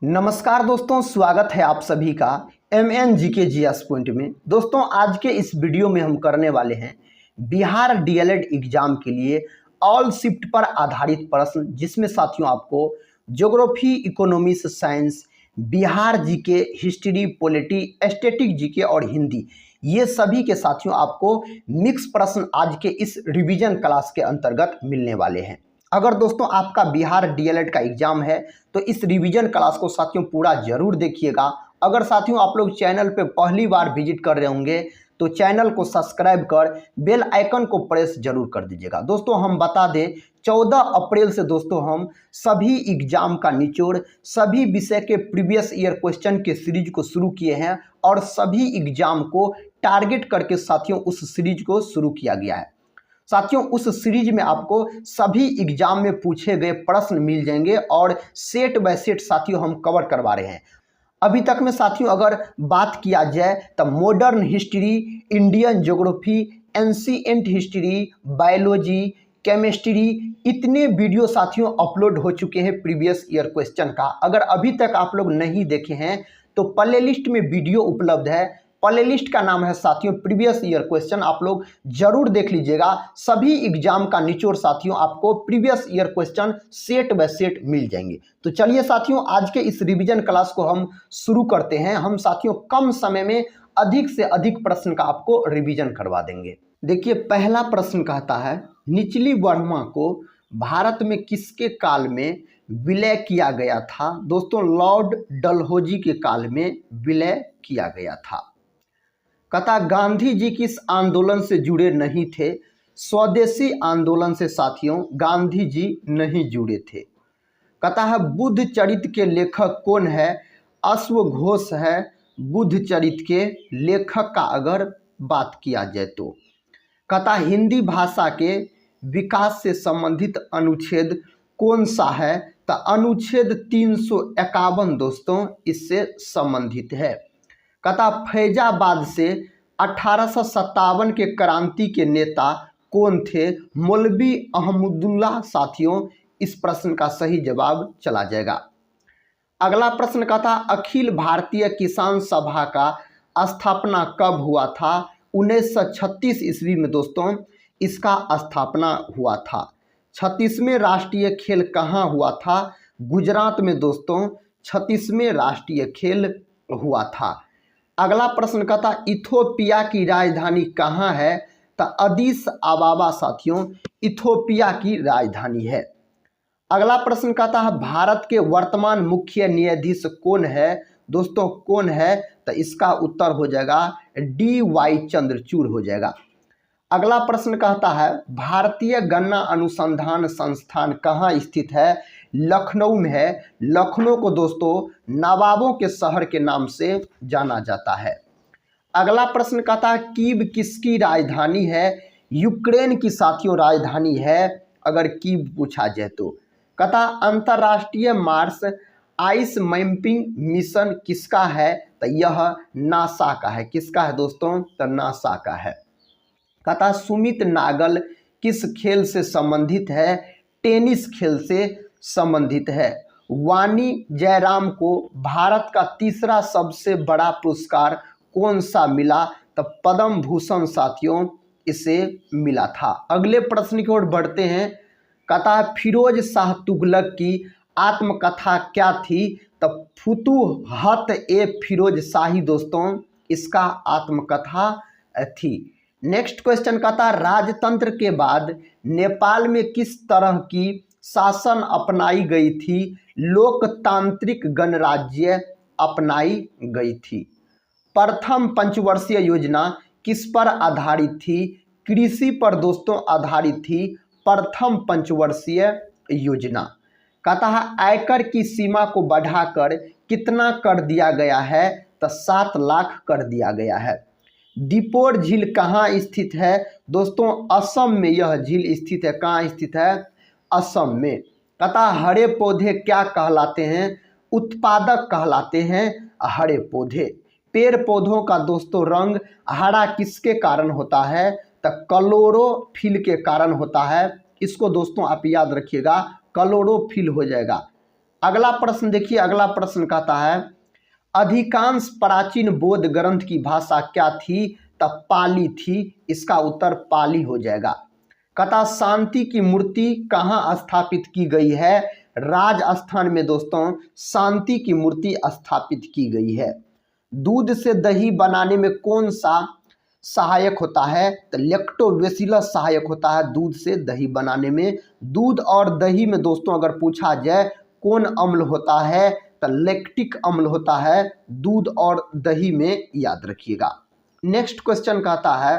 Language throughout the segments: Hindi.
नमस्कार दोस्तों, स्वागत है आप सभी का MNGK GS पॉइंट में। दोस्तों, आज के इस वीडियो में हम करने वाले हैं बिहार DLED एग्जाम के लिए ऑल शिफ्ट पर आधारित प्रश्न, जिसमें साथियों आपको geography, economics, science, Bihar GK, history, polity, static GK और हिंदी, ये सभी के साथियों आपको मिक्स प्रश्न आज के इस रिवीजन क्लास के अंतर्गत मिलने वाले हैं। अगर दोस्तों आपका बिहार DLED का एग्जाम है तो इस रिवीजन क्लास को साथियों पूरा जरूर देखिएगा। अगर साथियों आप लोग चैनल पे पहली बार विजिट कर रहे होंगे तो चैनल को सब्सक्राइब कर बेल आइकन को प्रेस जरूर कर दीजिएगा। दोस्तों हम बता दें, 14 अप्रैल से दोस्तों हम सभी एग्जाम का निचोड़, सभी विषय के प्रीवियस ईयर क्वेश्चन के सीरीज को शुरू किए हैं और सभी एग्जाम को टारगेट करके साथियों उस सीरीज को शुरू किया गया है। साथियों उस सीरीज में आपको सभी एग्जाम में पूछे गए प्रश्न मिल जाएंगे और सेट बाय सेट साथियों हम कवर करवा रहे हैं। अभी तक में साथियों अगर बात किया जाए तो modern history, Indian geography, ancient history, biology, chemistry, इतने वीडियो साथियों अपलोड हो चुके हैं प्रीवियस ईयर क्वेश्चन का। अगर अभी तक आप लोग नहीं देखे हैं तो प्ले लिस्ट में वीडियो उपलब्ध है। प्ले लिस्ट का नाम है साथियों प्रीवियस ईयर क्वेश्चन, आप लोग जरूर देख लीजिएगा। सभी एग्जाम का निचोड़ साथियों आपको previous year question set by set मिल जाएंगे। तो चलिए साथियों आज के इस रिवीजन क्लास को हम शुरू करते हैं। हम साथियों कम समय में अधिक से अधिक प्रश्न का आपको रिवीजन करवा देंगे। देखिए, पहला प्रश्न कहता है निचली वर्मा को भारत में किसके काल में विलय किया गया था? दोस्तों लॉर्ड डलहौजी के काल में विलय किया गया था। कहता गांधी जी किस आंदोलन से जुड़े नहीं थे? स्वदेशी आंदोलन से साथियों गांधी जी नहीं जुड़े थे। कहता है बुद्ध चरित्र के लेखक कौन है? अश्वघोष है बुद्ध चरित्र के लेखक का अगर बात किया जाए तो। कहता हिंदी भाषा के विकास से संबंधित अनुच्छेद कौन सा है? तो अनुच्छेद 351 दोस्तों इससे संबंधित है। कहता फैजाबाद से 1857 के क्रांति के नेता कौन थे? मौलवी अहमदुल्ला। साथियों इस प्रश्न का सही जवाब चला जाएगा। अगला प्रश्न कहता अखिल भारतीय किसान सभा का स्थापना कब हुआ था? 1936 ईस्वी में दोस्तों इसका स्थापना हुआ था। 36वें राष्ट्रीय खेल कहाँ हुआ था? गुजरात में दोस्तों 36वें राष्ट्रीय खेल हुआ था। अगला प्रश्न कहता इथोपिया की राजधानी कहाँ है? तो अदीस अबाबा साथियों इथोपिया की राजधानी है। अगला प्रश्न कहता है भारत के वर्तमान मुख्य न्यायाधीश कौन है? दोस्तों कौन है? तो इसका उत्तर हो जाएगा DY चंद्रचूड़ हो जाएगा। अगला प्रश्न कहता है भारतीय गन्ना अनुसंधान संस्थान कहाँ स्थित है? लखनऊ में है। लखनऊ को दोस्तों नवाबों के शहर के नाम से जाना जाता है। अगला प्रश्न कहता है कीव किसकी राजधानी है? यूक्रेन की साथियों राजधानी है अगर कीव पूछा जाए तो। कहता अंतर्राष्ट्रीय मार्स आइस मैपिंग मिशन किसका है? तो यह नासा का है। किसका है दोस्तों? तो नासा का है। कहता सुमित नागल किस खेल से संबंधित है? टेनिस खेल से संबंधित है। वाणी जयराम को भारत का तीसरा सबसे बड़ा पुरस्कार कौन सा मिला? तो पद्म भूषण साथियों इसे मिला था। अगले प्रश्न की ओर बढ़ते हैं। कहता है फिरोज शाह तुगलक की आत्मकथा क्या थी? तो फुतूहत ए फिरोज शाही दोस्तों इसका आत्मकथा थी। नेक्स्ट क्वेश्चन कहता राजतंत्र के बाद नेपाल में किस तरह की शासन अपनाई गई थी? लोकतांत्रिक गणराज्य अपनाई गई थी। प्रथम पंचवर्षीय योजना किस पर आधारित थी? कृषि पर दोस्तों आधारित थी प्रथम पंचवर्षीय योजना। कहता है आयकर की सीमा को बढ़ाकर कितना कर दिया गया है? तो 7 लाख कर दिया गया है। दीपोर झील कहाँ स्थित है? दोस्तों असम में यह झील स्थित है। कहाँ स्थित है? असम में। कहता हरे पौधे क्या कहलाते हैं? उत्पादक कहलाते हैं हरे पौधे। पेड़ पौधों का दोस्तों रंग हरा किसके कारण होता है? तो क्लोरोफिल के कारण होता है। इसको दोस्तों आप याद रखिएगा, क्लोरोफिल हो जाएगा। अगला प्रश्न देखिए, अगला प्रश्न कहता है अधिकांश प्राचीन बौद्ध ग्रंथ की भाषा क्या थी? तब पाली थी। इसका उत्तर पाली हो जाएगा। कहता शांति की मूर्ति कहाँ स्थापित की गई है? राजस्थान में दोस्तों शांति की मूर्ति स्थापित की गई है। दूध से दही बनाने में कौन सा सहायक होता है? तो लैक्टोबैसिलस सहायक होता है दूध से दही बनाने में। दूध और दही में दोस्तों अगर पूछा जाए कौन अम्ल होता है तो लैक्टिक अम्ल होता है दूध और दही में, याद रखिएगा। नेक्स्ट क्वेश्चन कहता है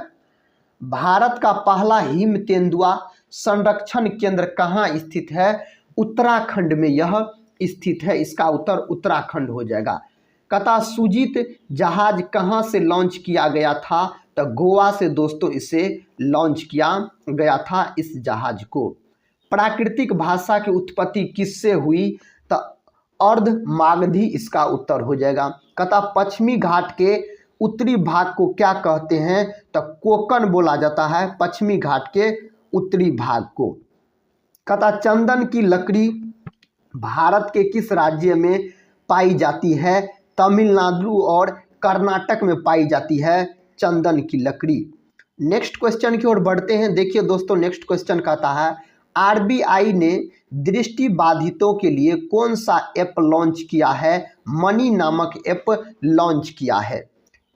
भारत का पहला हिम तेंदुआ संरक्षण केंद्र कहाँ स्थित है? उत्तराखंड में यह स्थित है। इसका उत्तर उत्तराखंड हो जाएगा। कहता सुजीत जहाज कहाँ से लॉन्च किया गया था? तो गोवा से दोस्तों इसे लॉन्च किया गया था इस जहाज को। प्राकृतिक भाषा की उत्पत्ति किससे हुई? तो अर्धमागधी इसका उत्तर हो जाएगा। कहता पश्चिमी घाट के उत्तरी भाग को क्या कहते हैं? तो कोकण बोला जाता है पश्चिमी घाट के उत्तरी भाग को। कहता चंदन की लकड़ी भारत के किस राज्य में पाई जाती है? तमिलनाडु और कर्नाटक में पाई जाती है चंदन की लकड़ी। नेक्स्ट क्वेश्चन की ओर बढ़ते हैं। देखिए दोस्तों नेक्स्ट क्वेश्चन कहता है आरबीआई ने दृष्टिबाधितों के लिए कौन सा ऐप लॉन्च किया है? मनी नामक ऐप लॉन्च किया है।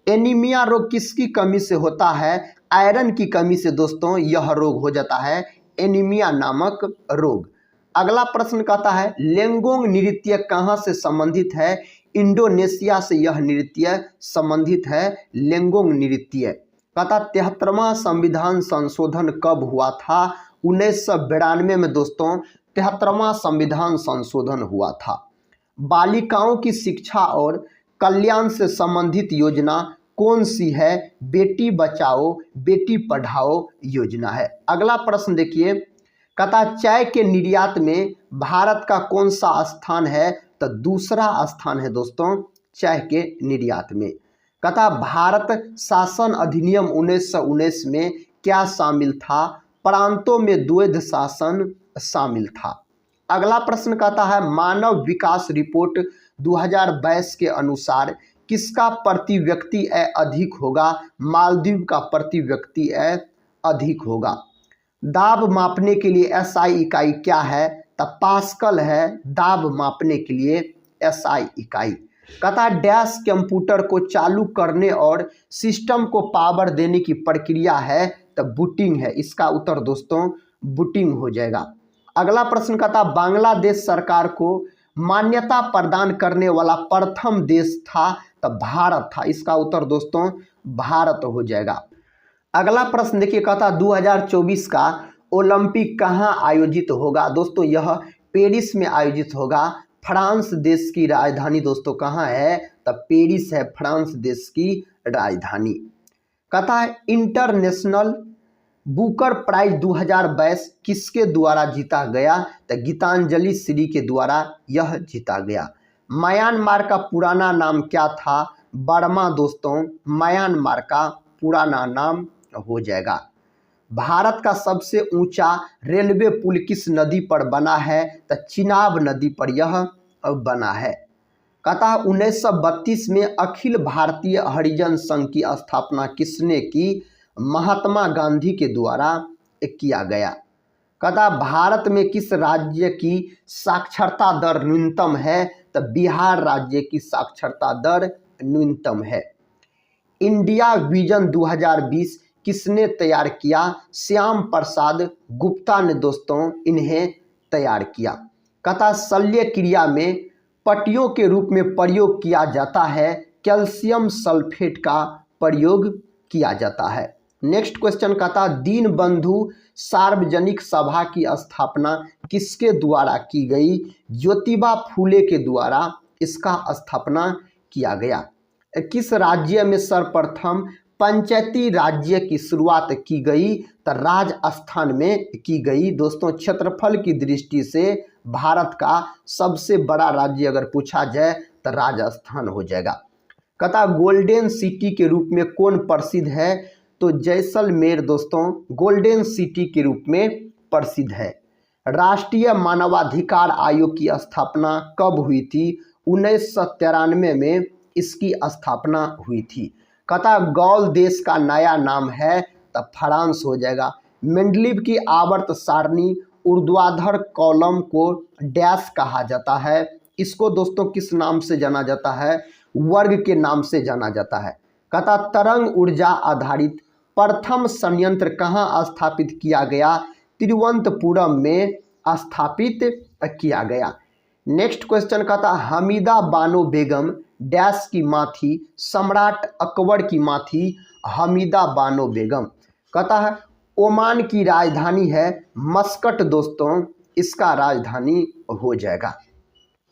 एनीमिया रोग किसकी कमी से होता है? आयरन की कमी से दोस्तों यह रोग हो जाता है एनीमिया नामक रोग। अगला प्रश्न कहता है लेंगोंग नृत्य कहाँ से संबंधित है? इंडोनेशिया से यह नृत्य संबंधित है लेंगोंग नृत्य। कहता 73वां संविधान संशोधन कब हुआ था? 1992 में दोस्तों 73वां संविधान संशोधन हुआ था। बालिकाओं की शिक्षा और कल्याण से संबंधित योजना कौन सी है? बेटी बचाओ बेटी पढ़ाओ योजना है। अगला प्रश्न देखिए कहता चाय के निर्यात में भारत का कौन सा स्थान है? तो दूसरा स्थान है दोस्तों चाय के निर्यात में। कहता भारत शासन अधिनियम 1919 में क्या शामिल था? प्रांतों में द्वैध शासन शामिल था। अगला प्रश्न कहता है मानव विकास रिपोर्ट 2022 के अनुसार किसका प्रति व्यक्ति आय अधिक होगा? मालदीव का प्रति व्यक्ति आय अधिक होगा। दाब मापने के लिए एसआई इकाई क्या है? तब पास्कल है दाब मापने के लिए एसआई इकाई। कहता डैश कंप्यूटर को चालू करने और सिस्टम को पावर देने की प्रक्रिया है? तब बूटिंग है। इसका उत्तर दोस्तों बूटिंग हो जाएगा। अगला प्रश्न कहता बांग्लादेश सरकार को मान्यता प्रदान करने वाला प्रथम देश था? तब भारत था। इसका उत्तर दोस्तों भारत हो जाएगा। अगला प्रश्न देखिए कहता 2024 का ओलंपिक कहाँ आयोजित होगा? दोस्तों यह पेरिस में आयोजित होगा। फ्रांस देश की राजधानी दोस्तों कहाँ है? तब पेरिस है फ्रांस देश की राजधानी। कहता है इंटरनेशनल बुकर प्राइज 2022 किसके द्वारा जीता गया? तो गीतांजलि श्री के द्वारा यह जीता गया। म्यांमार का पुराना नाम क्या था? बर्मा दोस्तों म्यांमार का पुराना नाम हो जाएगा। भारत का सबसे ऊंचा रेलवे पुल किस नदी पर बना है? तो चिनाब नदी पर यह बना है। कहता 1932 में अखिल भारतीय हरिजन संघ की स्थापना किसने की? महात्मा गांधी के द्वारा किया गया। कहता भारत में किस राज्य की साक्षरता दर न्यूनतम है? तो बिहार राज्य की साक्षरता दर न्यूनतम है। इंडिया विजन 2020 किसने तैयार किया? श्याम प्रसाद गुप्ता ने दोस्तों इन्हें तैयार किया। कहता शल्य क्रिया में पट्टियों के रूप में प्रयोग किया जाता है। कैल्शियम सल्फेट का प्रयोग किया जाता है। नेक्स्ट क्वेश्चन कहता दीनबंधु सार्वजनिक सभा की स्थापना किसके द्वारा की गई? ज्योतिबा फूले के द्वारा इसका स्थापना किया गया। किस राज्य में सर्वप्रथम पंचायती राज्य की शुरुआत की गई? तो राजस्थान में की गई। दोस्तों क्षेत्रफल की दृष्टि से भारत का सबसे बड़ा राज्य अगर पूछा जाए तो राजस्थान हो जाएगा। कहता गोल्डन सिटी के रूप में कौन प्रसिद्ध है? तो जैसलमेर दोस्तों गोल्डन सिटी के रूप में प्रसिद्ध है। राष्ट्रीय मानवाधिकार आयोग की स्थापना कब हुई थी? 1993 में इसकी स्थापना हुई थी। कहता गौल देश का नया नाम है, तब फ्रांस हो जाएगा। मेंडलीव की आवर्त सारणी ऊर्ध्वाधर कॉलम को डैश कहा जाता है। इसको दोस्तों किस नाम से जाना जाता है? वर्ग के नाम से जाना जाता है। कहता तरंग ऊर्जा आधारित प्रथम संयंत्र कहाँ स्थापित किया गया? तिरुवनंतपुरम में स्थापित किया गया। नेक्स्ट क्वेश्चन कहता हमीदा बानो बेगम डैश की माँ थी? सम्राट अकबर की माँ थी हमीदा बानो बेगम। कहता है ओमान की राजधानी है मस्कट दोस्तों, इसका राजधानी हो जाएगा।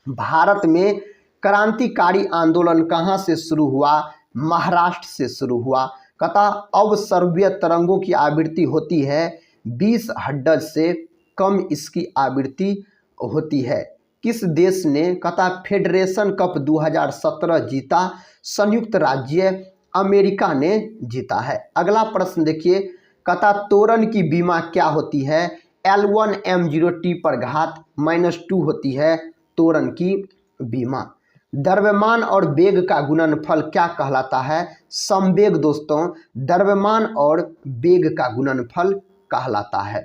भारत में क्रांतिकारी आंदोलन कहाँ से शुरू हुआ? महाराष्ट्र से शुरू हुआ। कहता अवसर्वीय तरंगों की आवृत्ति होती है 20 हर्ट्ज से कम इसकी आवृत्ति होती है। किस देश ने कहता फेडरेशन कप 2017 जीता? संयुक्त राज्य अमेरिका ने जीता है। अगला प्रश्न देखिए, कहता तोरन की बीमा क्या होती है? L1M0T पर घात -2 होती है तोरन की बीमा। द्रव्यमान और वेग का गुणनफल क्या कहलाता है? संवेग दोस्तों द्रव्यमान और वेग का गुणनफल कहलाता है।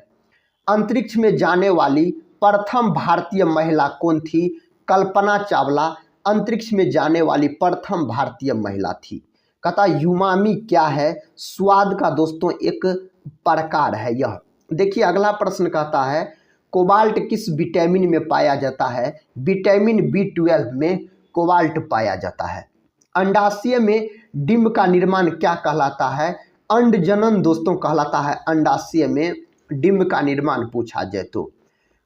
अंतरिक्ष में जाने वाली प्रथम भारतीय महिला कौन थी? कल्पना चावला अंतरिक्ष में जाने वाली प्रथम भारतीय महिला थी। कहता युमामी क्या है? स्वाद का दोस्तों एक प्रकार है यह। देखिए अगला प्रश्न कहता है कोबाल्ट किस विटामिन में पाया जाता है? विटामिन B12 में कोबाल्ट पाया जाता है। अंडाशय में डिंब का निर्माण क्या कहलाता है? अंडजनन दोस्तों कहलाता है अंडाशय में डिंब का निर्माण पूछा जाए तो।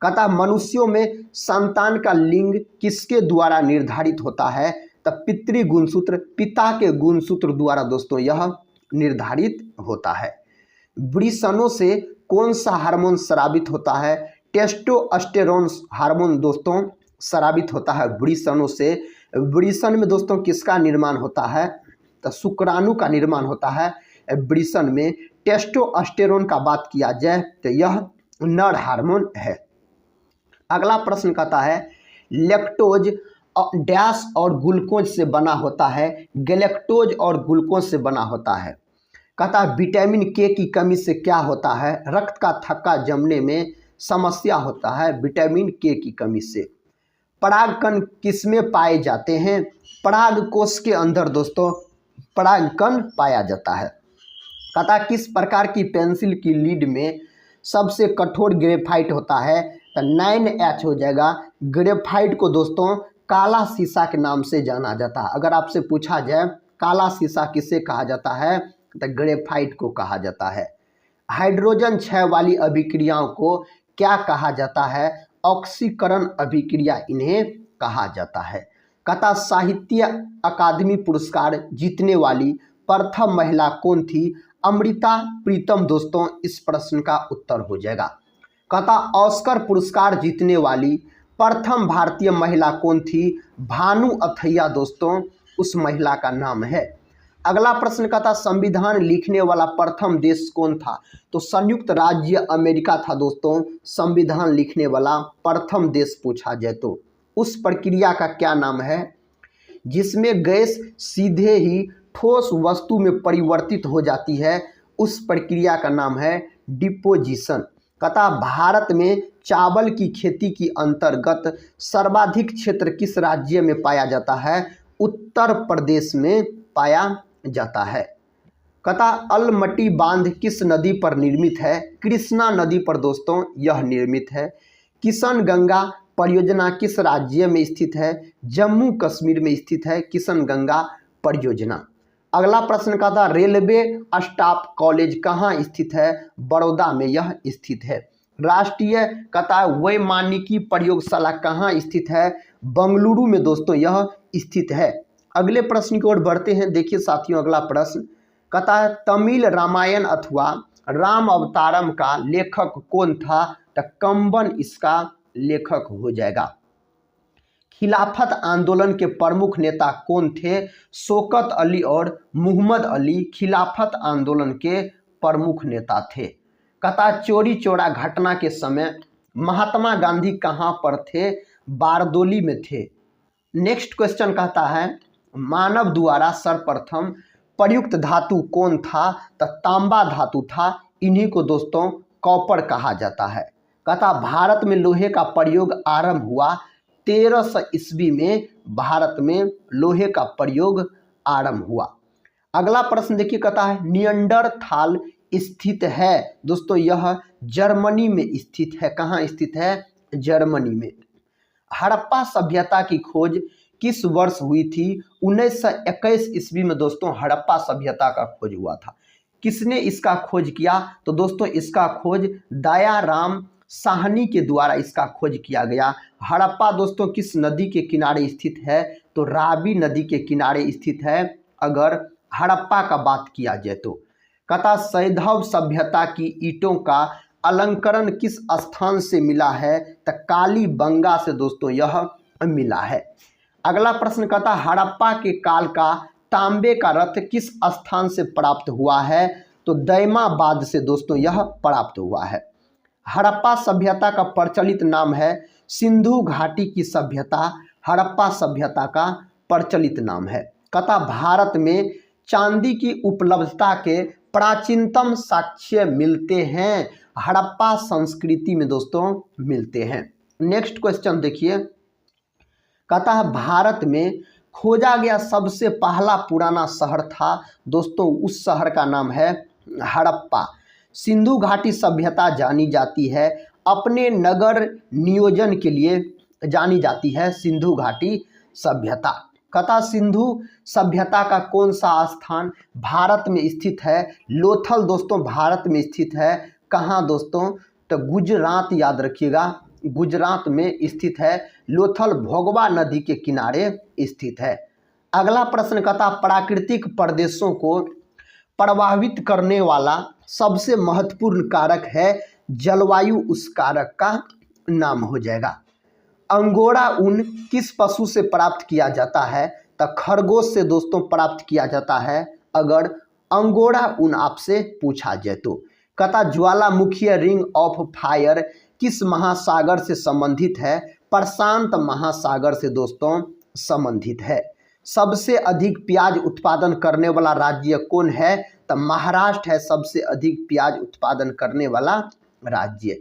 कहता मनुष्यों में संतान का लिंग किसके द्वारा निर्धारित होता है? तब पितृ गुणसूत्र पिता के गुणसूत्र द्वारा दोस्तों यह निर्धारित होता है। वृषणों से कौन सा हार्मोन स्रावित होता है? टेस्टोस्टेरोन हार्मोन दोस्तों स्रावित होता है वृषणों से। वृषण में दोस्तों किसका निर्माण होता है? तो शुक्राणु का निर्माण होता है वृषण में। टेस्टोस्टेरोन का बात किया जाए तो यह नर हार्मोन है। अगला प्रश्न कहता है लैक्टोज डैश और ग्लूकोज से बना होता है? गैलेक्टोज और ग्लूकोज से बना होता है। कहता विटामिन के की कमी से क्या होता है? रक्त का थक्का जमने में समस्या होता है विटामिन के की कमी से। परागकण किसमें पाए जाते हैं? पराग कोश के अंदर दोस्तों परागकण पाया जाता है। कहता किस प्रकार की पेंसिल की लीड में सबसे कठोर ग्रेफाइट होता है? तो 9H हो जाएगा। ग्रेफाइट को दोस्तों काला शीशा के नाम से जाना जाता है। अगर आपसे पूछा जाए काला शीशा किसे कहा जाता है? तो ग्रेफाइट को कहा जाता है। हाइड्रोजन क्षय वाली अभिक्रियाओं को क्या कहा जाता है? ऑक्सीकरण अभिक्रिया इन्हें कहा जाता है। कहता साहित्य अकादमी पुरस्कार जीतने वाली प्रथम महिला कौन थी? अमृता प्रीतम दोस्तों इस प्रश्न का उत्तर हो जाएगा। कहता ऑस्कर पुरस्कार जीतने वाली प्रथम भारतीय महिला कौन थी? भानु अथैया दोस्तों उस महिला का नाम है। अगला प्रश्न कहता संविधान लिखने वाला प्रथम देश कौन था? तो संयुक्त राज्य अमेरिका था दोस्तों संविधान लिखने वाला प्रथम देश पूछा जाए तो। उस प्रक्रिया का क्या नाम है जिसमें गैस सीधे ही ठोस वस्तु में परिवर्तित हो जाती है? उस प्रक्रिया का नाम है डिपोजिशन। कहता भारत में चावल की खेती की अंतर्गत सर्वाधिक क्षेत्र किस राज्य में पाया जाता है? उत्तर प्रदेश में पाया जाता है। कहता अलमटी बांध किस नदी पर निर्मित है? कृष्णा नदी पर दोस्तों यह निर्मित है। किशन गंगा परियोजना किस राज्य में स्थित है? जम्मू कश्मीर में स्थित है किशन गंगा परियोजना। अगला प्रश्न कहता रेलवे स्टाफ कॉलेज कहाँ स्थित है? बड़ौदा में यह स्थित है। राष्ट्रीय कहता वैमानिकी प्रयोगशाला कहाँ स्थित है? बंगलुरु में दोस्तों यह स्थित है। अगले प्रश्न की ओर बढ़ते हैं। देखिए साथियों अगला प्रश्न कहता है तमिल रामायण अथवा राम अवतारम का लेखक कौन था? तो कंबन इसका लेखक हो जाएगा। खिलाफत आंदोलन के प्रमुख नेता कौन थे? शौकत अली और मुहम्मद अली खिलाफत आंदोलन के प्रमुख नेता थे। कहता चोरी चौरा घटना के समय महात्मा गांधी कहाँ पर थे? बारदोली में थे। नेक्स्ट क्वेश्चन कहता है मानव द्वारा सर्वप्रथम प्रयुक्त धातु कौन था? तो तांबा धातु था। इन्हीं को दोस्तों कॉपर कहा जाता है। कहता भारत में लोहे का प्रयोग आरंभ हुआ 1300 ईस्वी में। भारत में लोहे का प्रयोग आरंभ हुआ। अगला प्रश्न देखिए, कहता है नियंडरथाल स्थित है। दोस्तों यह जर्मनी में स्थित है। कहाँ स्थित है? जर्मनी में। हड़प्पा सभ्यता की खोज किस वर्ष हुई थी? 1921 ईस्वी में दोस्तों हड़प्पा सभ्यता का खोज हुआ था। किसने इसका खोज किया? तो दोस्तों इसका खोज दयाराम साहनी के द्वारा इसका खोज किया गया। हड़प्पा दोस्तों किस नदी के किनारे स्थित है? तो रावी नदी के किनारे स्थित है अगर हड़प्पा का बात किया जाए तो। कहता सैंधव सभ्यता की ईंटों का अलंकरण किस स्थान से मिला है? तो कालीबंगा से दोस्तों यह मिला है। अगला प्रश्न कहता हड़प्पा के काल का तांबे का रथ किस स्थान से प्राप्त हुआ है? तो दैमाबाद से दोस्तों यह प्राप्त हुआ है। हड़प्पा सभ्यता का प्रचलित नाम है सिंधु घाटी की सभ्यता। हड़प्पा सभ्यता का प्रचलित नाम है। कहता भारत में चांदी की उपलब्धता के प्राचीनतम साक्ष्य मिलते हैं। हड़प्पा संस्कृति में दोस्तों मिलते हैं। नेक्स्ट क्वेश्चन देखिए, कहता है भारत में खोजा गया सबसे पहला पुराना शहर था। दोस्तों उस शहर का नाम है हड़प्पा। सिंधु घाटी सभ्यता जानी जाती है अपने नगर नियोजन के लिए जानी जाती है सिंधु घाटी सभ्यता। कहता सिंधु सभ्यता का कौन सा स्थान भारत में स्थित है? लोथल दोस्तों भारत में स्थित है। कहाँ दोस्तों? तो गुजरात, याद रखिएगा गुजरात में स्थित है। लोथल भोगवा नदी के किनारे स्थित है। अगला प्रश्न कहता प्राकृतिक प्रदेशों को प्रभावित करने वाला सबसे महत्वपूर्ण कारक है जलवायु। उस कारक का नाम हो जाएगा। अंगोरा ऊन किस पशु से प्राप्त किया जाता है? तो खरगोश से दोस्तों प्राप्त किया जाता है अगर अंगोरा ऊन आपसे पूछा जाए तो। कहता ज्वालामुखी रिंग ऑफ फायर किस महासागर से संबंधित है? प्रशांत महासागर से दोस्तों संबंधित है। सबसे अधिक प्याज उत्पादन करने वाला राज्य कौन है? तो महाराष्ट्र है सबसे अधिक प्याज उत्पादन करने वाला राज्य।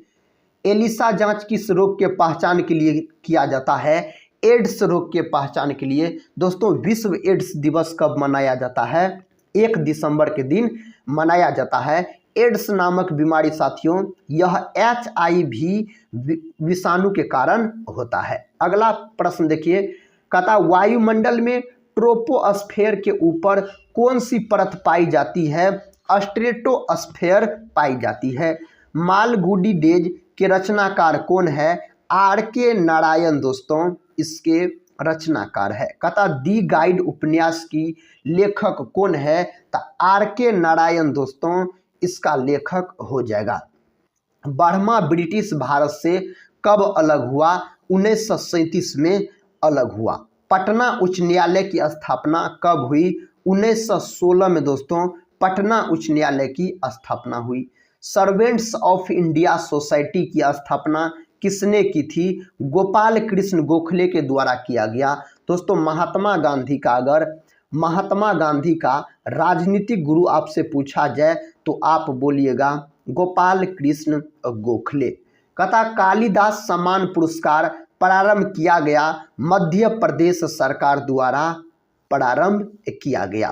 एलिसा जांच किस रोग के पहचान के लिए किया जाता है? एड्स रोग के पहचान के लिए। दोस्तों विश्व एड्स दिवस कब मनाया जाता है? 1 दिसंबर के दिन मनाया जाता है। एड्स नामक बीमारी साथियों यह HIV विषाणु के कारण होता है। अगला प्रश्न देखिए, कहता वायुमंडल में ट्रोपोस्फेयर के ऊपर कौन सी परत पाई जाती है? स्ट्रेटोस्फेयर पाई जाती है। मालगुडी डेज के रचनाकार कौन है? RK नारायण दोस्तों इसके रचनाकार है। कहता दी गाइड उपन्यास की लेखक कौन है? तो RK नारायण दोस्तों इसका लेखक हो जाएगा। बर्मा ब्रिटिश भारत से कब अलग हुआ? 1937 में अलग हुआ। पटना उच्च न्यायालय की स्थापना कब हुई? 1916 में दोस्तों पटना उच्च न्यायालय की स्थापना हुई। सर्वेंट्स ऑफ इंडिया सोसाइटी की स्थापना किसने की थी? गोपाल कृष्ण गोखले के द्वारा किया गया। दोस्तों महात्मा गांधी का राजनीतिक गुरु आपसे पूछा जाए तो आप बोलिएगा गोपाल कृष्ण गोखले। कहता कालिदास सम्मान पुरस्कार प्रारंभ किया गया मध्य प्रदेश सरकार द्वारा प्रारंभ किया गया।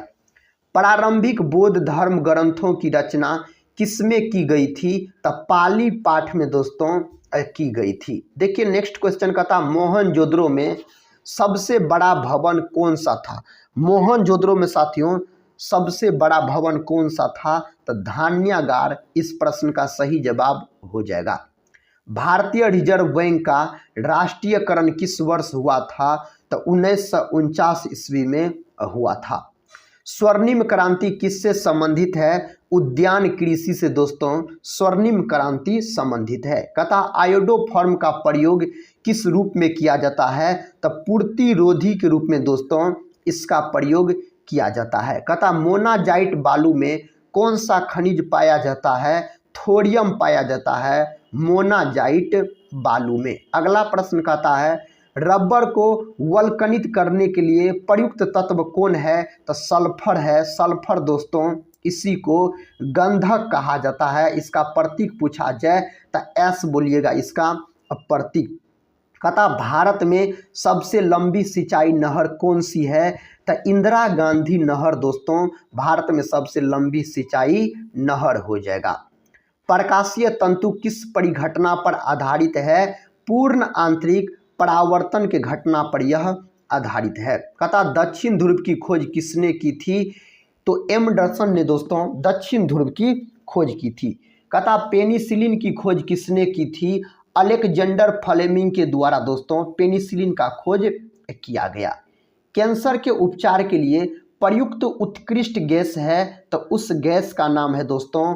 प्रारंभिक बौद्ध धर्म ग्रंथों की रचना किसमें की गई थी? तब पाली पाठ में दोस्तों की गई थी। देखिए नेक्स्ट क्वेश्चन कहता मोहनजोदड़ो में सबसे बड़ा भवन कौन सा था? मोहनजोदड़ो में साथियों सबसे बड़ा भवन कौन सा था? तो धान्यागार इस प्रश्न का सही जवाब हो जाएगा। भारतीय रिजर्व बैंक का राष्ट्रीयकरण किस वर्ष हुआ था? तो 1949 ईस्वी में हुआ था। स्वर्णिम क्रांति किससे संबंधित है? उद्यान कृषि से दोस्तों स्वर्णिम क्रांति संबंधित है। कहता आयोडोफॉर्म का प्रयोग किस रूप में किया जाता है? तो पूर्तिरोधी के रूप में दोस्तों इसका प्रयोग किया जाता है। कहता मोनाजाइट बालू में कौन सा खनिज पाया जाता है? थोरियम पाया जाता है। मोनाजाइट बालू में। अगला प्रश्न कहता है रबर को वल्कनित करने के लिए प्रयुक्त तत्व कौन है? तो सल्फर है। सल्फर दोस्तों इसी को गंधक कहा जाता है। इसका प्रतीक पूछा जाए तो एस बोलिएगा इसका प्रतीक। कहता भारत में सबसे लंबी सिंचाई नहर कौन सी है? तो इंदिरा गांधी नहर दोस्तों भारत में सबसे लंबी सिंचाई नहर हो जाएगा। प्रकाशीय तंतु किस परिघटना पर आधारित है? पूर्ण आंतरिक परावर्तन के घटना पर यह आधारित है। कहता दक्षिण ध्रुव की खोज किसने की थी? तो एम डर्सन ने दोस्तों दक्षिण ध्रुव की खोज की थी। कहता पेनिसिलिन की खोज किसने की थी? अलेक्जेंडर फ्लेमिंग के द्वारा दोस्तों पेनिसिलिन का खोज किया गया। कैंसर के उपचार के लिए प्रयुक्त उत्कृष्ट गैस है तो उस गैस का नाम है दोस्तों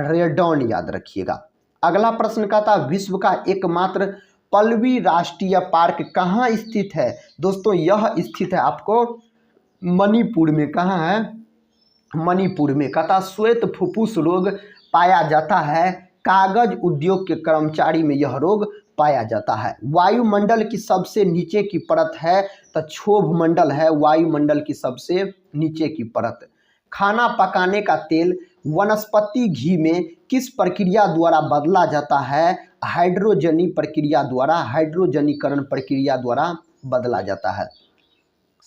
रेडॉन, याद रखिएगा। अगला प्रश्न का था विश्व का एकमात्र पल्लवी राष्ट्रीय पार्क कहाँ स्थित है? दोस्तों यह स्थित है आपको मणिपुर में। कहाँ है? मणिपुर में। कहता श्वेत फुफ्फुस रोग पाया जाता है, कागज उद्योग के कर्मचारी में यह रोग पाया जाता है। वायुमंडल की सबसे नीचे की परत है तो क्षोभ मंडल है वायुमंडल की सबसे नीचे की परत। खाना पकाने का तेल वनस्पति घी में किस प्रक्रिया द्वारा बदला जाता है? हाइड्रोजनी प्रक्रिया द्वारा, हाइड्रोजनीकरण प्रक्रिया द्वारा बदला जाता है।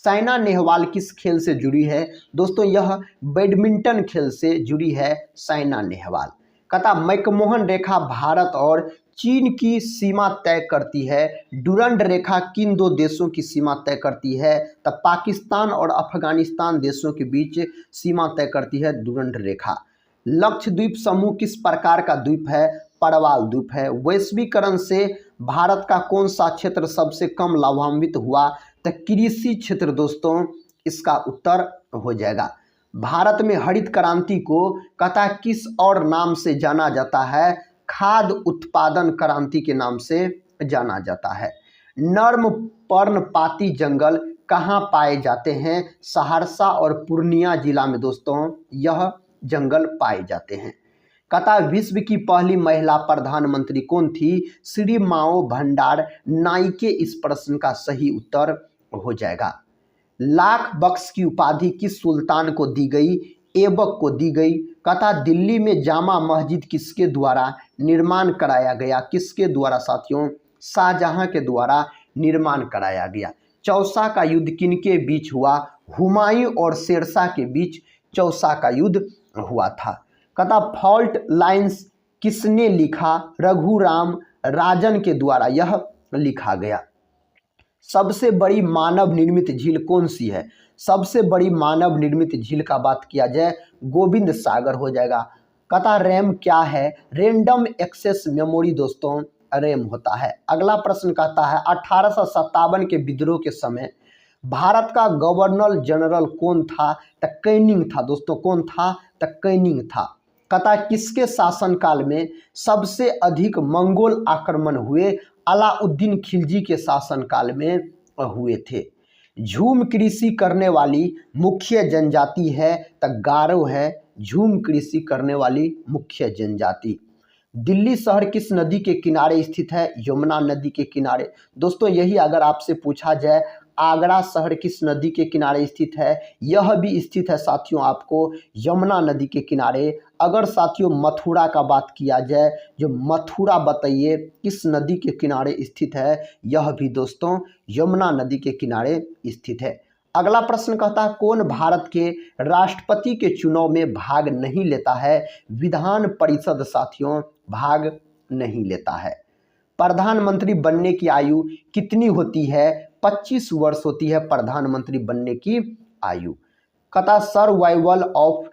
साइना नेहवाल किस खेल से जुड़ी है? दोस्तों यह बैडमिंटन खेल से जुड़ी है साइना नेहवाल। कहता मैकमोहन रेखा भारत और चीन की सीमा तय करती है। डुरंड रेखा किन दो देशों की सीमा तय करती है? तो पाकिस्तान और अफगानिस्तान देशों के बीच सीमा तय करती है डुरंड रेखा। लक्षद्वीप समूह किस प्रकार का द्वीप है? पड़वाल द्वीप है। वैश्वीकरण से भारत का कौन सा क्षेत्र सबसे कम लाभान्वित हुआ? तो कृषि क्षेत्र दोस्तों इसका उत्तर हो जाएगा। भारत में हरित क्रांति को कहता किस और नाम से जाना जाता है? खाद्य उत्पादन क्रांति के नाम से जाना जाता है। नर्म पर्णपाती जंगल कहाँ पाए जाते हैं? सहरसा और पूर्णिया जिला में दोस्तों यह जंगल पाए जाते हैं। कहता विश्व की पहली महिला प्रधानमंत्री कौन थी? श्री माओ भंडार नाइके इस प्रश्न का सही उत्तर हो जाएगा। लाख बख्श की उपाधि किस सुल्तान को दी गई? ऐबक को दी गई। कहता दिल्ली में जामा मस्जिद किसके द्वारा निर्माण कराया गया? किसके द्वारा साथियों? शाहजहां के द्वारा निर्माण कराया गया। चौसा का युद्ध किनके बीच हुआ? हुमायूं और शेरशाह के बीच चौसा का युद्ध हुआ था। कहता फॉल्ट लाइन्स किसने लिखा? रघुराम राजन के द्वारा यह लिखा गया। सबसे बड़ी मानव निर्मित झील कौन सी है? सबसे बड़ी मानव निर्मित झील का बात किया जाए गोविंद सागर हो जाएगा। कहता रैम क्या है? रैंडम एक्सेस मेमोरी दोस्तों रैम होता है। अगला प्रश्न कहता है 1857 के विद्रोह के समय भारत का गवर्नर जनरल कौन था? तो कैनिंग था दोस्तों। कौन था? तो कैनिंग था। कहता किसके शासनकाल में सबसे अधिक मंगोल आक्रमण हुए? अलाउद्दीन खिलजी के शासनकाल में हुए थे। झूम कृषि करने वाली मुख्य जनजाति है तो गारो है। झूम कृषि करने वाली मुख्य जनजाति। दिल्ली शहर किस नदी के किनारे स्थित है? यमुना नदी के किनारे। दोस्तों यही अगर आपसे पूछा जाए आगरा शहर किस नदी के किनारे स्थित है? यह भी स्थित है साथियों आपको यमुना नदी के किनारे। अगर साथियों मथुरा का बात किया जाए, जो मथुरा बताइए किस नदी के किनारे स्थित है? यह भी दोस्तों यमुना नदी के किनारे स्थित है। अगला प्रश्न कहता है कौन भारत के राष्ट्रपति के चुनाव में भाग नहीं लेता है? विधान परिषद साथियों भाग नहीं लेता है। प्रधानमंत्री बनने की आयु कितनी होती है? 25 वर्ष होती है प्रधानमंत्री बनने की आयु। कहता सर्वाइवल ऑफ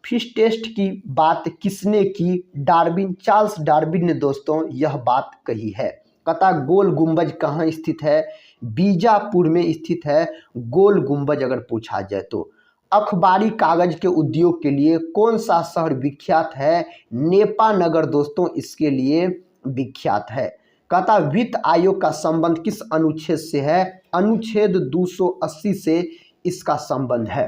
फिटेस्ट की बात किसने की? डार्विन, चार्ल्स डार्विन ने दोस्तों यह बात कही है। कहता गोल गुंबज कहाँ स्थित है? बीजापुर में स्थित है गोल गुंबज अगर पूछा जाए तो। अखबारी कागज के उद्योग के लिए कौन सा शहर विख्यात है? नेपानगर दोस्तों इसके लिए विख्यात है। कहता वित्त आयोग का संबंध किस अनुच्छेद से है? अनुच्छेद 280 से इसका संबंध है।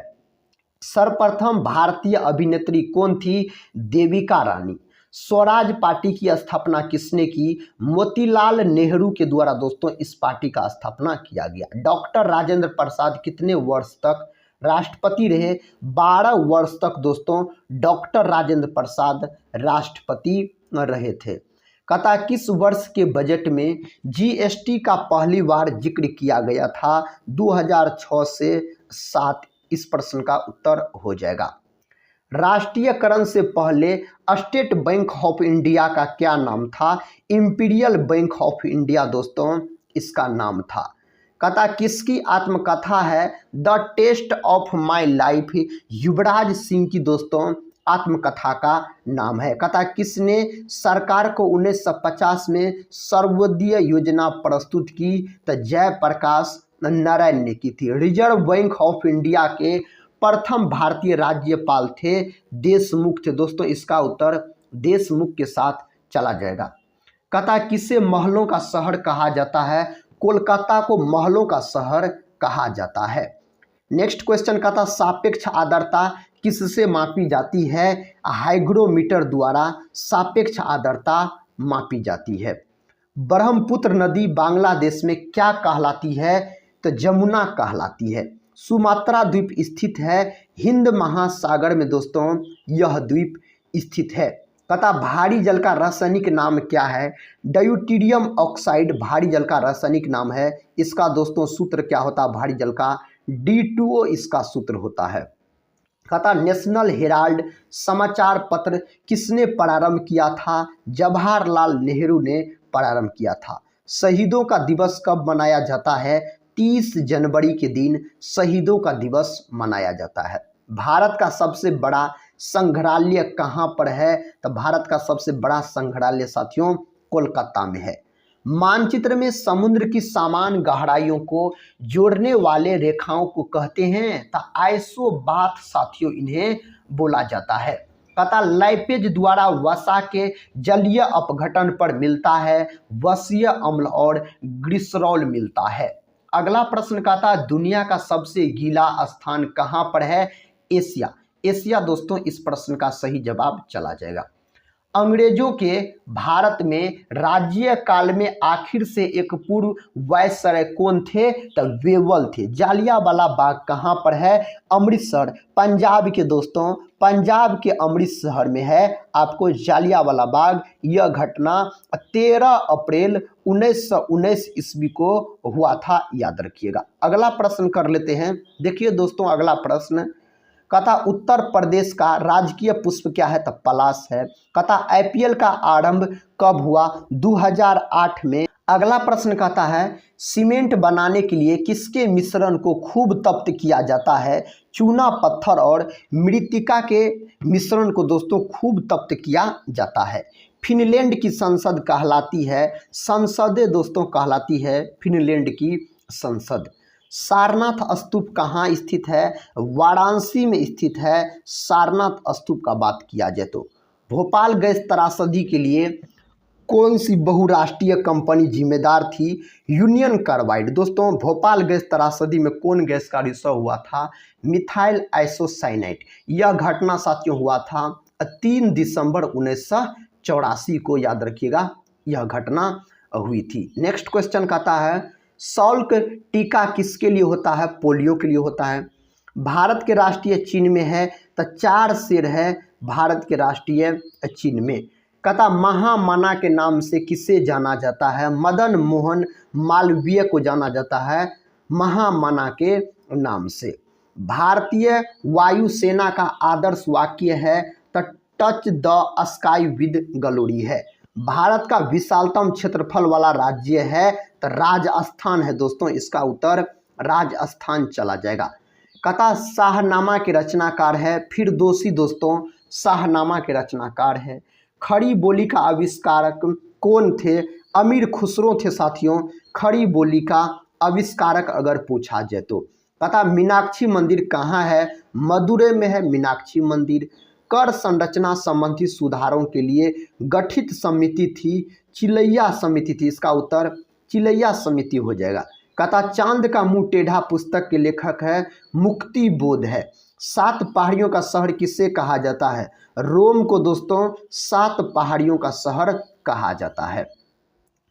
सर्वप्रथम भारतीय अभिनेत्री कौन थी? देविका रानी। स्वराज पार्टी की स्थापना किसने की? मोतीलाल नेहरू के द्वारा दोस्तों इस पार्टी का स्थापना किया गया। डॉक्टर राजेंद्र प्रसाद कितने वर्ष तक राष्ट्रपति रहे? 12 वर्ष तक दोस्तों डॉक्टर राजेंद्र प्रसाद राष्ट्रपति रहे थे। कहता किस वर्ष के बजट में जीएसटी का पहली बार जिक्र किया गया था? 2006 से 7 इस प्रश्न का उत्तर हो जाएगा। राष्ट्रीयकरण से पहले स्टेट बैंक ऑफ इंडिया का क्या नाम था? इंपीरियल बैंक ऑफ इंडिया दोस्तों इसका नाम था। कहता किसकी आत्मकथा है the test of my life? Yuvraj Singh की दोस्तों आत्मकथा का नाम है। कहता किसने सरकार को 1950 में सर्वोदय योजना प्रस्तुत की? तो जयप्रकाश नारायण ने की थी। रिजर्व बैंक ऑफ इंडिया के प्रथम भारतीय राज्यपाल थे देशमुख थे दोस्तों, इसका उत्तर देशमुख के साथ चला जाएगा। कहता किसे महलों का शहर कहा जाता है? कोलकाता को महलों का शहर कहा जाता है। नेक्स्ट क्वेश्चन कहता सापेक्ष आर्द्रता किससे मापी जाती है? हाइग्रोमीटर द्वारा सापेक्ष आर्द्रता मापी जाती है। ब्रह्मपुत्र नदी बांग्लादेश में क्या कहलाती है? तो जमुना कहलाती है। सुमात्रा द्वीप स्थित है हिंद महासागर में दोस्तों यह द्वीप स्थित है। कहता भारी जल का रासायनिक नाम क्या है? ड्यूटीरियम ऑक्साइड भारी जल का रासायनिक नाम है। इसका दोस्तों सूत्र क्या होता है भारी जल का? D2O इसका सूत्र होता है। कहता नेशनल हेराल्ड समाचार पत्र किसने प्रारंभ किया था? जवाहरलाल नेहरू ने प्रारंभ किया था। शहीदों का दिवस कब मनाया जाता है? 30 जनवरी के दिन शहीदों का दिवस मनाया जाता है। भारत का सबसे बड़ा संग्रहालय कहाँ पर है? तो भारत का सबसे बड़ा संग्रहालय साथियों कोलकाता में है। मानचित्र में समुद्र की समान गहराइयों को जोड़ने वाले रेखाओं को कहते हैं? तो आइसोबाथ साथियों इन्हें बोला जाता है। कहता लाइपेज द्वारा वसा के जलीय अपघटन पर मिलता है वसीय अम्ल और ग्लिसरॉल मिलता है। अगला प्रश्न कहता दुनिया का सबसे गीला स्थान कहाँ पर है? एशिया। एशिया दोस्तों इस प्रश्न का सही जवाब चला जाएगा। अंग्रेजों के भारत में राज्य काल में आखिर से एक पूर्व वायसराय कौन थे? तो वेवल थे। जालियांवाला बाग कहाँ पर है? अमृतसर पंजाब के दोस्तों पंजाब के अमृतसर में है आपको जालियांवाला बाग। यह घटना 13 अप्रैल 1919 ईस्वी को हुआ था, याद रखिएगा। अगला प्रश्न कर लेते हैं। देखिए दोस्तों अगला प्रश्न कहता उत्तर प्रदेश का राजकीय पुष्प क्या है? तो पलाश है। कहता आईपीएल का आरंभ कब हुआ? 2008 में। अगला प्रश्न कहता है सीमेंट बनाने के लिए किसके मिश्रण को खूब तप्त किया जाता है? चूना पत्थर और मृत्तिका के मिश्रण को दोस्तों खूब तप्त किया जाता है। फिनलैंड की संसद कहलाती है? संसदें दोस्तों कहलाती है फिनलैंड की संसद। सारनाथ स्तूप कहाँ स्थित है? वाराणसी में स्थित है सारनाथ स्तूप का बात किया जाए तो। भोपाल गैस त्रासदी के लिए कौन सी बहुराष्ट्रीय कंपनी जिम्मेदार थी? Union carbide. दोस्तों भोपाल गैस त्रासदी में कौन गैस का रिसाव हुआ था? Methyl isocyanate. यह घटना साथियों हुआ था 3 दिसंबर 1984 को, याद रखिएगा यह घटना हुई थी। नेक्स्ट क्वेश्चन कहता है सॉल्क टीका किसके लिए होता है? पोलियो के लिए होता है। भारत के राष्ट्रीय चिन्ह में है तो 4 शेर है भारत के राष्ट्रीय चिन्ह में। कहता महामना के नाम से किसे जाना जाता है? मदन मोहन मालवीय को जाना जाता है महामना के नाम से। भारतीय वायुसेना का आदर्श वाक्य है तो touch the sky with glory है। भारत का विशालतम क्षेत्रफल वाला राज्य है तो राजस्थान है दोस्तों, इसका उत्तर राजस्थान चला जाएगा। कहता शाहनामा के रचनाकार है फिरदौसी दोस्तों शाहनामा के रचनाकार है। खड़ी बोली का आविष्कारक कौन थे? अमीर खुसरो थे साथियों खड़ी बोली का आविष्कारक अगर पूछा जाए तो। कहता मीनाक्षी मंदिर कहाँ है? मदुरै में है मीनाक्षी मंदिर। कर संरचना संबंधी सुधारों के लिए गठित समिति थी चिलैया समिति थी, इसका उत्तर चिलैया समिति हो जाएगा। कहता चांद का मुंह टेढ़ा पुस्तक के लेखक है मुक्ति बोध है। 7 पहाड़ियों का शहर किसे कहा जाता है? रोम को दोस्तों 7 पहाड़ियों का शहर कहा जाता है।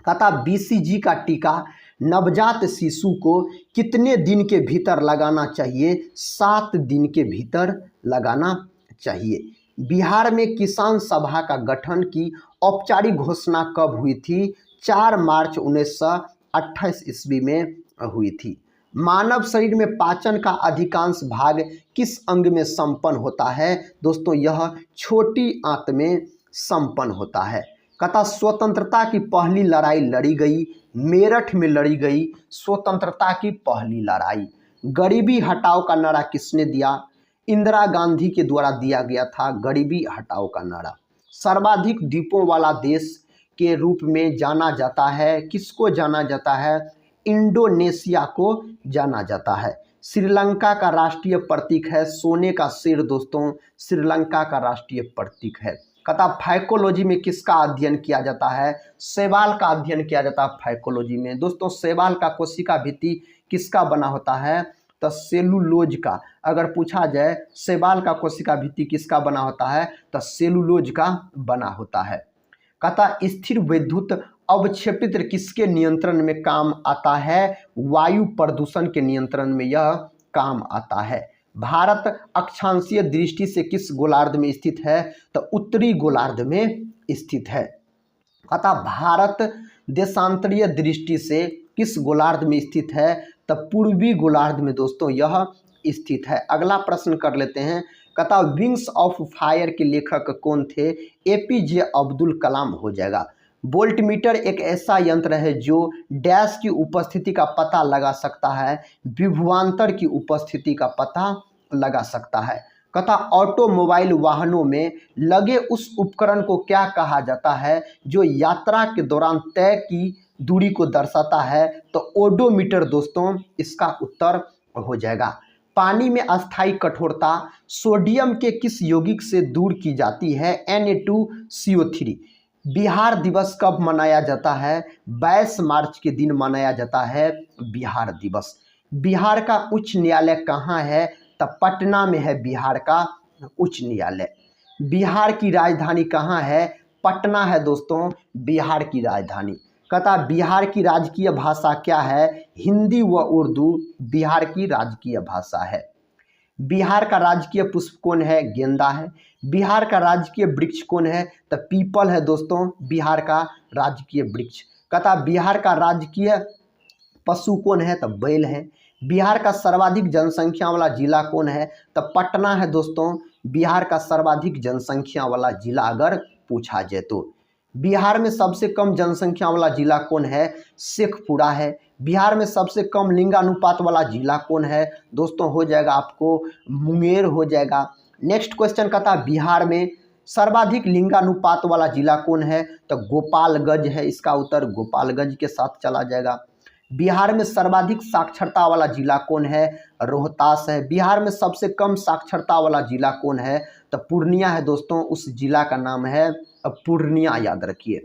कहता बीसीजी का टीका नवजात शिशु को कितने दिन के भीतर लगाना चाहिए? 7 दिन के भीतर लगाना चाहिए। बिहार में किसान सभा का गठन की औपचारिक घोषणा कब हुई थी? 4 मार्च 1928 ईस्वी में हुई थी। मानव शरीर में पाचन का अधिकांश भाग किस अंग में संपन्न होता है? दोस्तों यह छोटी आंत में संपन्न होता है। कहता स्वतंत्रता की पहली लड़ाई लड़ी गई मेरठ में लड़ी गई स्वतंत्रता की पहली लड़ाई। गरीबी हटाओ का नारा किसने दिया? इंदिरा गांधी के द्वारा दिया गया था गरीबी हटाओ का नारा। सर्वाधिक द्वीपों वाला देश के रूप में जाना जाता है, किसको जाना जाता है? इंडोनेशिया को जाना जाता है। श्रीलंका का राष्ट्रीय प्रतीक है सोने का सिर। दोस्तों श्रीलंका का राष्ट्रीय प्रतीक है। कहता फाइकोलॉजी में किसका अध्ययन किया जाता है? शैवाल का अध्ययन किया जाता है फाइकोलॉजी में। दोस्तों शैवाल का कोशिका भित्ति किसका बना होता है? तो सेलुलोज का। अगर पूछा जाए शैवाल का कोशिका भित्ति किसका बना होता है? तो सेलुलोज का बना होता है। कहता स्थिर विद्युत अवक्षेपित्र किसके नियंत्रण में काम आता है? वायु प्रदूषण के नियंत्रण में यह काम आता है। भारत अक्षांशीय दृष्टि से किस गोलार्ध में स्थित है? तो उत्तरी गोलार्ध में स्थित है। कहता भारत देशांतरीय दृष्टि से किस गोलार्ध में स्थित है? तो पूर्वी गोलार्ध में दोस्तों यह स्थित है। अगला प्रश्न कर लेते हैं। कहता विंग्स ऑफ फायर के लेखक कौन थे? एपीजे अब्दुल कलाम हो जाएगा। वोल्टमीटर एक ऐसा यंत्र है जो डैश की उपस्थिति का पता लगा सकता है, विभवांतर की उपस्थिति का पता लगा सकता है। कहता ऑटोमोबाइल वाहनों में लगे उस उपकरण को क्या कहा जाता है जो यात्रा के दौरान तय की दूरी को दर्शाता है? तो ओडोमीटर दोस्तों इसका उत्तर हो जाएगा। पानी में अस्थायी कठोरता सोडियम के किस यौगिक से दूर की जाती है? Na2CO3। बिहार दिवस कब मनाया जाता है? 22 मार्च के दिन मनाया जाता है बिहार दिवस। बिहार का उच्च न्यायालय कहाँ है? तो पटना में है बिहार का उच्च न्यायालय। बिहार की राजधानी कहाँ है? पटना है दोस्तों बिहार की राजधानी। कहता बिहार की राजकीय भाषा क्या है? हिंदी व उर्दू बिहार की राजकीय भाषा है। बिहार का राजकीय पुष्प कौन है? गेंदा है। बिहार का राजकीय वृक्ष कौन है? तो पीपल है दोस्तों बिहार का राजकीय वृक्ष। कहता बिहार का राजकीय पशु कौन है? तो बैल है। बिहार का सर्वाधिक जनसंख्या वाला जिला कौन है? तो पटना है दोस्तों बिहार का सर्वाधिक जनसंख्या वाला जिला अगर पूछा जाए तो। बिहार में सबसे कम जनसंख्या वाला जिला कौन है? शेखपुरा है। बिहार में सबसे कम लिंगानुपात वाला जिला कौन है? दोस्तों हो जाएगा आपको मुंगेर हो जाएगा। नेक्स्ट क्वेश्चन कहता बिहार में सर्वाधिक लिंगानुपात वाला जिला कौन है? तो गोपालगंज है। इसका उत्तर गोपालगंज के साथ चला जाएगा। बिहार में सर्वाधिक साक्षरता वाला जिला कौन है? रोहतास है। बिहार में सबसे कम साक्षरता वाला जिला कौन है? तो पूर्णिया है दोस्तों, उस जिला का नाम है पूर्णिया, याद रखिए।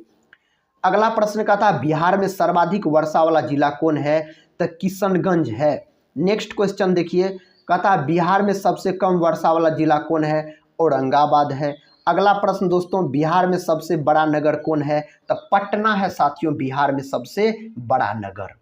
अगला प्रश्न का था बिहार में सर्वाधिक वर्षा वाला जिला कौन है? तो किशनगंज है। नेक्स्ट क्वेश्चन देखिए, कहता बिहार में सबसे कम वर्षा वाला जिला कौन है? औरंगाबाद है। अगला प्रश्न दोस्तों बिहार में सबसे बड़ा नगर कौन है? तो पटना है साथियों बिहार में सबसे बड़ा नगर।